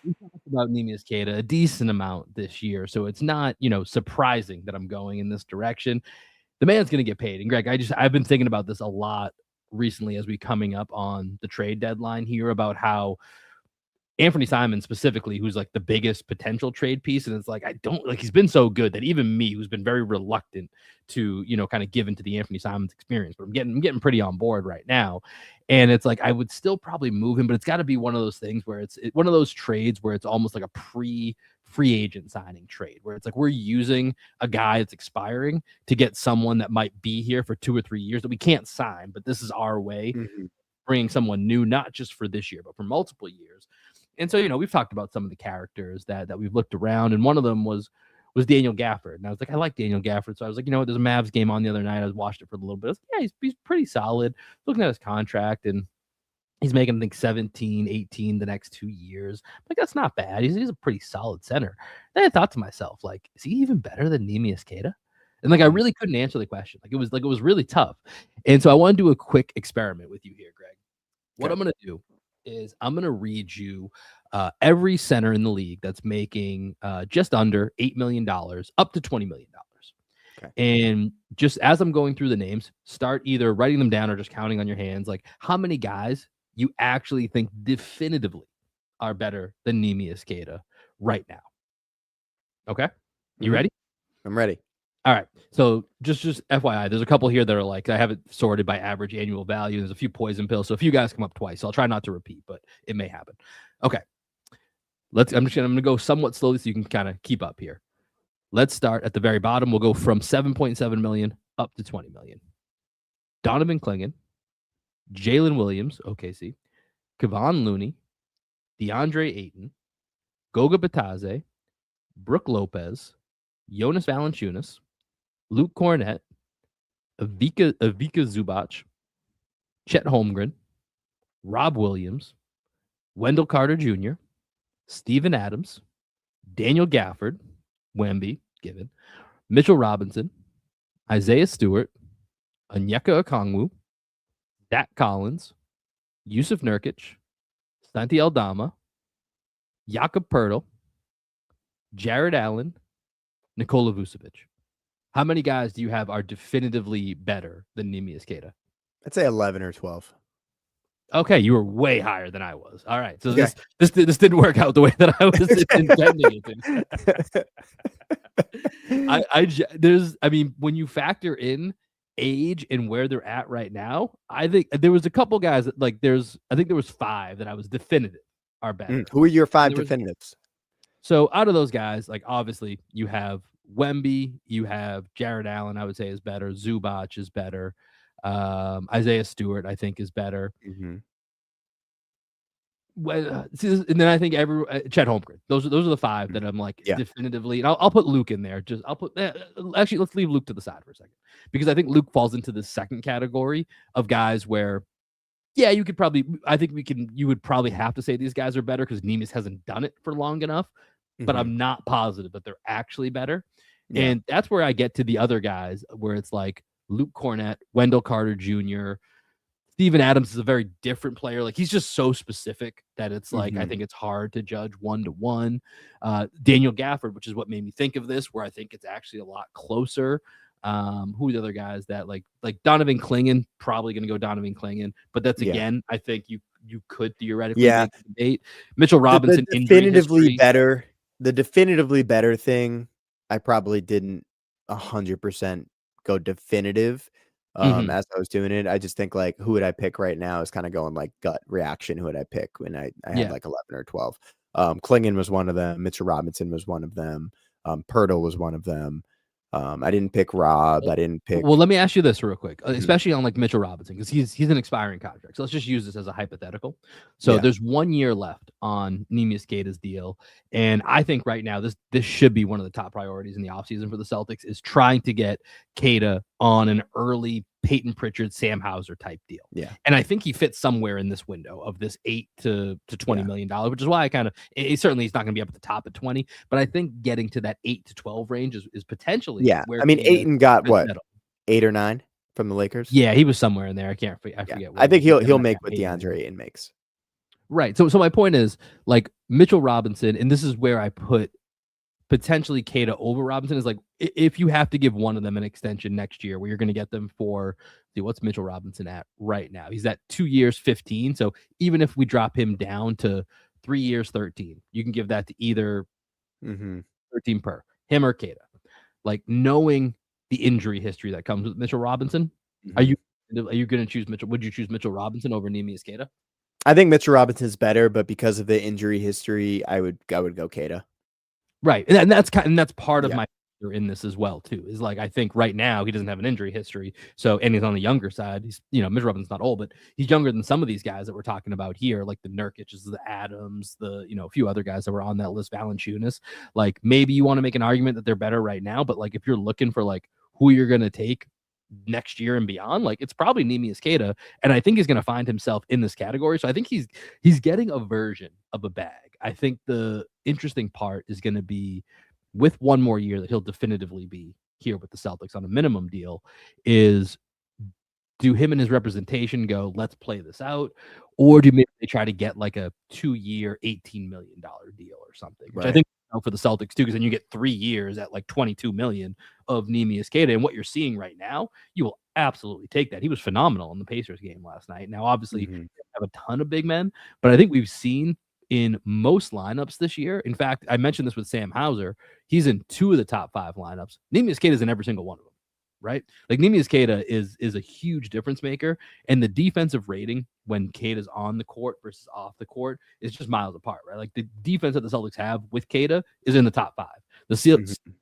We talked about Nemius Queta a decent amount this year, so it's not, surprising that I'm going in this direction. The man's going to get paid. And Greg, I've been thinking about this a lot recently as we coming up on the trade deadline here about how Anthony Simon specifically, who's like the biggest potential trade piece. And it's like, I don't like, he's been so good that even me, who's been very reluctant to, kind of give into the Anthony Simons experience, but I'm getting pretty on board right now. And it's like, I would still probably move him, but it's got to be one of those things where it's one of those trades where it's almost like a free agent signing trade, where it's like, we're using a guy that's expiring to get someone that might be here for 2 or 3 years that we can't sign, but this is our way, bringing someone new, not just for this year, but for multiple years. And so, we've talked about some of the characters that we've looked around, and one of them was Daniel Gafford. And I was like, I like Daniel Gafford. So I was like, there's a Mavs game on the other night. I watched it for a little bit. I was like, yeah, he's pretty solid. Looking at his contract, and he's making, I think, 17, 18 the next 2 years. Like, that's not bad. He's a pretty solid center. Then I thought to myself, like, is he even better than Nemius Queta? And like, I really couldn't answer the question. Like, it was really tough. And so I want to do a quick experiment with you here, Greg. What I'm going to do is I'm going to read you every center in the league that's making just under $8 million up to $20 million. Okay. And just as I'm going through the names, start either writing them down or just counting on your hands, like how many guys you actually think definitively are better than Nemius Queta right now. Okay? You ready? I'm ready. All right. So just FYI, there's a couple here that are like, I have it sorted by average annual value. There's a few poison pills. So a few guys come up twice. So I'll try not to repeat, but it may happen. Okay. I'm going to go somewhat slowly so you can kind of keep up here. Let's start at the very bottom. We'll go from 7.7 million up to 20 million. Donovan Clingan, Jalen Williams, OKC, Kevon Looney, DeAndre Ayton, Goga Batadze, Brooke Lopez, Jonas Valanciunas, Luke Cornett, Avika Zubac, Chet Holmgren, Rob Williams, Wendell Carter Jr., Steven Adams, Daniel Gafford, Wemby, given, Mitchell Robinson, Isaiah Stewart, Onyeka Okongwu, Zach Collins, Yusuf Nurkic, Santi Aldama, Jakob Poeltl, Jared Allen, Nikola Vucevic. How many guys do you have are definitively better than Nemius Queta? I'd say 11 or 12. Okay, you were way higher than I was. All right, so this didn't work out the way that I was intending it to. I mean, when you factor in age and where they're at right now, I think there was a couple guys that I think there was 5 that I was definitive are better. Who are your 5 definitives? So out of those guys, like obviously you have Wemby, you have Jared Allen, I would say is better. Zubac is better. Isaiah Stewart, I think, is better. Well, and then I think Chet Holmgren. Those are the 5 that I'm like definitively. And I'll put Luke in there. Actually, let's leave Luke to the side for a second, because I think Luke falls into the second category of guys where, yeah, you could probably. I think you would probably have to say these guys are better because Nemius hasn't done it for long enough. But I'm not positive that they're actually better. Yeah. And that's where I get to the other guys where it's like Luke Cornett, Wendell Carter Jr., Steven Adams is a very different player. Like, he's just so specific that it's like, I think it's hard to judge 1-to-1. Daniel Gafford, which is what made me think of this, where I think it's actually a lot closer. Who are the other guys that like Donovan Clingan, probably going to go Donovan Clingan, but that's again, I think you could theoretically make the debate. Mitchell Robinson, the definitively better. The definitively better thing, I probably didn't 100% go definitive as I was doing it. I just think like, who would I pick right now is kind of going like gut reaction. Who would I pick when I had like 11 or 12? Clingan was one of them. Mitchell Robinson was one of them. Poeltl was one of them. I didn't pick Rob. Well I didn't well, pick. let me ask you this real quick, Mhm. especially on, like, Mitchell Robinson, because he's an expiring contract. So let's just use this as a hypothetical. So Yeah. there's 1 year left on Neemias Queta's deal, and I think right now this should be one of the top priorities in the offseason for the Celtics is trying to get Queta on an early Peyton Pritchard, Sam Hauser type deal. Yeah. And I think he fits somewhere in this window of this 8 to $20 Yeah. million, which is why I kind of certainly he's not gonna be up at the top at 20, but I think getting to that 8 to 12 range is potentially Yeah. where I mean, Queta Aiton got could what, settle. 8 or 9 from the Lakers? Yeah, he was somewhere in there. I Yeah. forget I where, think but he he'll might have make got what paid more. DeAndre Ayton makes. Right. So my point is, like, Mitchell Robinson, and this is where I put potentially Queta over Robinson, is like if you have to give one of them an extension next year where you're gonna get them for see, what's Mitchell Robinson at right now? He's at 2 years, 15. So even if we drop him down to 3 years, 13, you can give that to either Mhm. 13 per, him or Queta. Like, knowing the injury history that comes with Mitchell Robinson, are Mhm. you gonna choose Mitchell? Would you choose Mitchell Robinson over Neemias Queta? I think Mitchell Robinson's better, but because of the injury history, I would go Queta. Right, and that's part of Yeah. my factor in this as well too, is, like, I think right now he doesn't have an injury history, so and he's on the younger side. He's Mitchell Robinson's not old, but he's younger than some of these guys that we're talking about here, like the Nurkic's, the Adams, a few other guys that were on that list, Valanciunas. Like, maybe you wanna make an argument that they're better right now, but, like, if you're looking for, like, who you're gonna take next year and beyond, like, it's probably Neemias Queta, and I think he's gonna find himself in this category, so I think he's getting a version of a bag. I think the interesting part is gonna be with one more year that he'll definitively be here with the Celtics on a minimum deal, is do him and his representation go, let's play this out, or do maybe they try to get like a 2 year, $18 million deal or something, which I Right. think for the Celtics too, because then you get 3 years at like 22 million of Neemias Queta. And what you're seeing right now, you will absolutely take that. He was phenomenal in the Pacers game last night. Now, obviously, Mhm. we have a ton of big men, but I think we've seen in most lineups this year. In fact, I mentioned this with Sam Hauser. He's in 2 of the top 5 lineups. Neemias Queta is in every single one of them, right? Like, Neemias Queta is a huge difference maker, and the defensive rating when Queta's on the court versus off the court is just miles apart, right? Like, the defense that the Celtics have with Queta is in the top 5. The Celtics Mhm.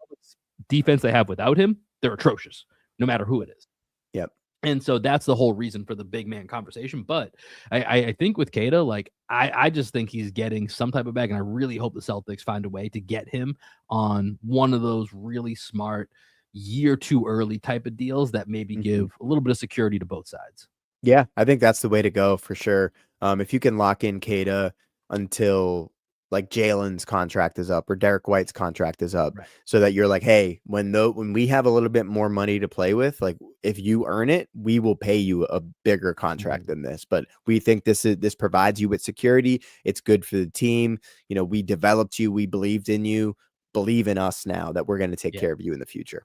defense they have without him, they're atrocious, no matter who it is. Yep. And so that's the whole reason for the big man conversation. But I think with Queta, like, I just think he's getting some type of bag, and I really hope the Celtics find a way to get him on one of those really smart year too early type of deals that maybe Mhm. give a little bit of security to both sides. Yeah, I think that's the way to go for sure. If you can lock in Queta until like Jalen's contract is up or Derek White's contract is up, Right. so that you're like, hey, when we have a little bit more money to play with, like if you earn it, we will pay you a bigger contract Mhm. than this. But we think this provides you with security. It's good for the team. We developed you, we believed in you. Believe in us now that we're going to take Yeah. care of you in the future.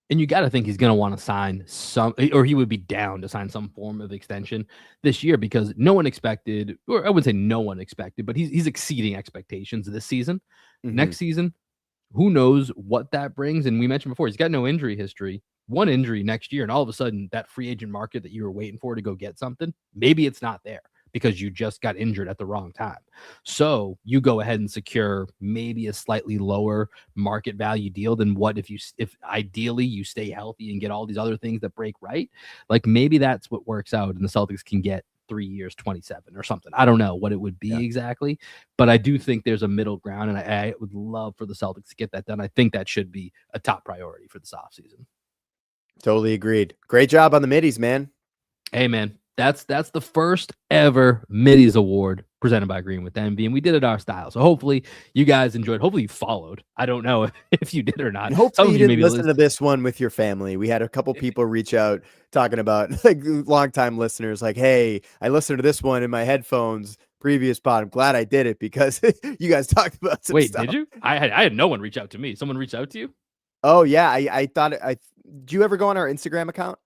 And you got to think he's going to want to sign some, or he would be down to sign some form of extension this year because no one expected, or I wouldn't say no one expected, but he's exceeding expectations this season. Hmm. Next season, who knows what that brings? And we mentioned before, he's got no injury history. One injury next year, and all of a sudden, that free agent market that you were waiting for to go get something, maybe it's not there because you just got injured at the wrong time. So you go ahead and secure maybe a slightly lower market value deal than what if ideally you stay healthy and get all these other things that break right. Like, maybe that's what works out, and the Celtics can get 3 years, 27 or something. I don't know what it would Yeah, be exactly, but I do think there's a middle ground, and I would love for the Celtics to get that done. I think that should be a top priority for this offseason. totally agreed. Great job on the middies, man. Hey, man, that's the first ever Middies Award presented by Green with Envy, and we did it our style. So hopefully you guys enjoyed. Hopefully you followed. I don't know if you did or And not. Some hopefully of you you didn't maybe listen to listened. this one with your family. We had a couple people reach out talking about like longtime listeners, like, hey, I listened to this one in my headphones previous pod. I'm glad I did it because you guys talked about some Wait, did stuff. you? I had no one reach out to me. Someone reached out to you? Oh yeah. I thought do you ever go on our Instagram account?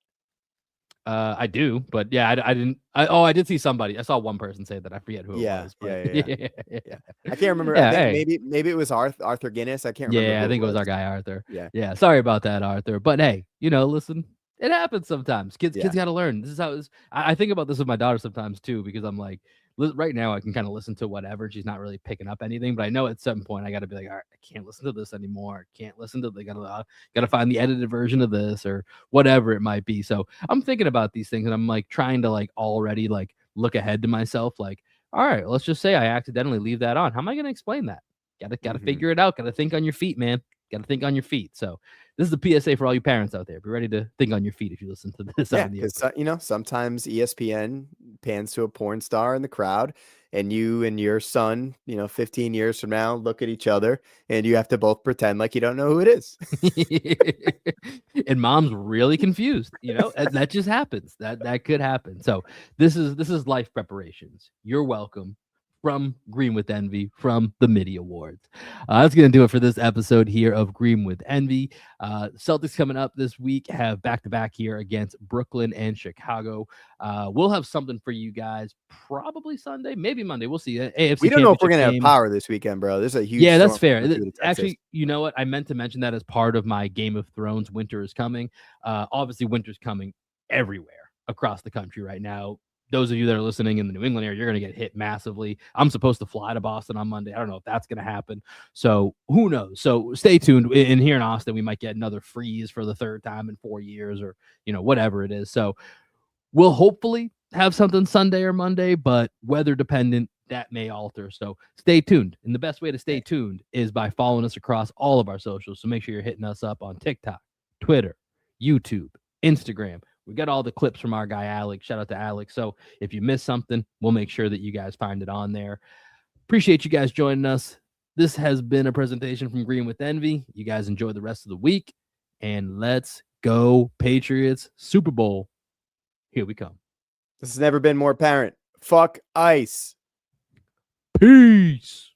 I do, but yeah, I didn't. I did see somebody. I saw one person say that. I forget who it Yeah, was, but yeah, yeah, yeah. yeah, Yeah. I can't remember. I yeah. think Hey, maybe it was Arthur Guinness. I can't remember yeah, who I it think it was was. our guy Arthur. Yeah. Yeah, sorry about that, Arthur. But hey, listen, it happens sometimes. Kids Yeah. got to learn. This is how it's, I think about this with my daughter sometimes too, because I'm like, right now I can kind of listen to whatever. She's not really picking up anything, but I know at some point I got to be like, all right, I can't listen to this anymore. I can't listen to. They gotta find the edited version of this or whatever it might be. So I'm thinking about these things, and I'm like trying to like already like look ahead to myself. Like, all right, let's just say I accidentally leave that on. How am I going to explain that? Gotta Mhm. figure it out. Gotta think on your feet, man. Gotta think on your feet. So this is a PSA for all you parents out there. Be ready to think on your feet if you listen to this out Yeah, in the because open. you know, sometimes ESPN pans to a porn star in the crowd, and you and your son, you know, 15 years from now, look at each other, and you have to both pretend like you don't know who it is. And mom's really confused, that just happens. That could happen. So this is life preparations. You're welcome from Green with Envy from the Midi Awards. That's gonna do it for this episode here of Green with Envy. Celtics coming up this week have back to back here against Brooklyn and Chicago. We'll have something for you guys probably Sunday, maybe Monday. We'll see. We AFC don't know if we're Championship gonna have game. power this weekend, bro. There's a huge Yeah, that's storm fair. coming through to Texas. Actually, you know what? I meant to mention that as part of my Game of Thrones Winter is Coming. Obviously, winter's coming everywhere across the country right now. Those of you that are listening in the New England area, you're going to get hit massively. I'm supposed to fly to Boston on Monday. I don't know if that's going to happen. So who knows? So stay tuned. In here in Austin, we might get another freeze for the third time in 4 years or, whatever it is. So we'll hopefully have something Sunday or Monday, but weather dependent, that may alter. So stay tuned. And the best way to stay tuned is by following us across all of our socials. So make sure you're hitting us up on TikTok, Twitter, YouTube, Instagram. We got all the clips from our guy Alex. Shout out to Alex. So if you miss something, we'll make sure that you guys find it on there. Appreciate you guys joining us. This has been a presentation from Green with Envy. You guys enjoy the rest of the week. And let's go, Patriots. Super Bowl. Here we come. This has never been more apparent. Fuck ice. Peace.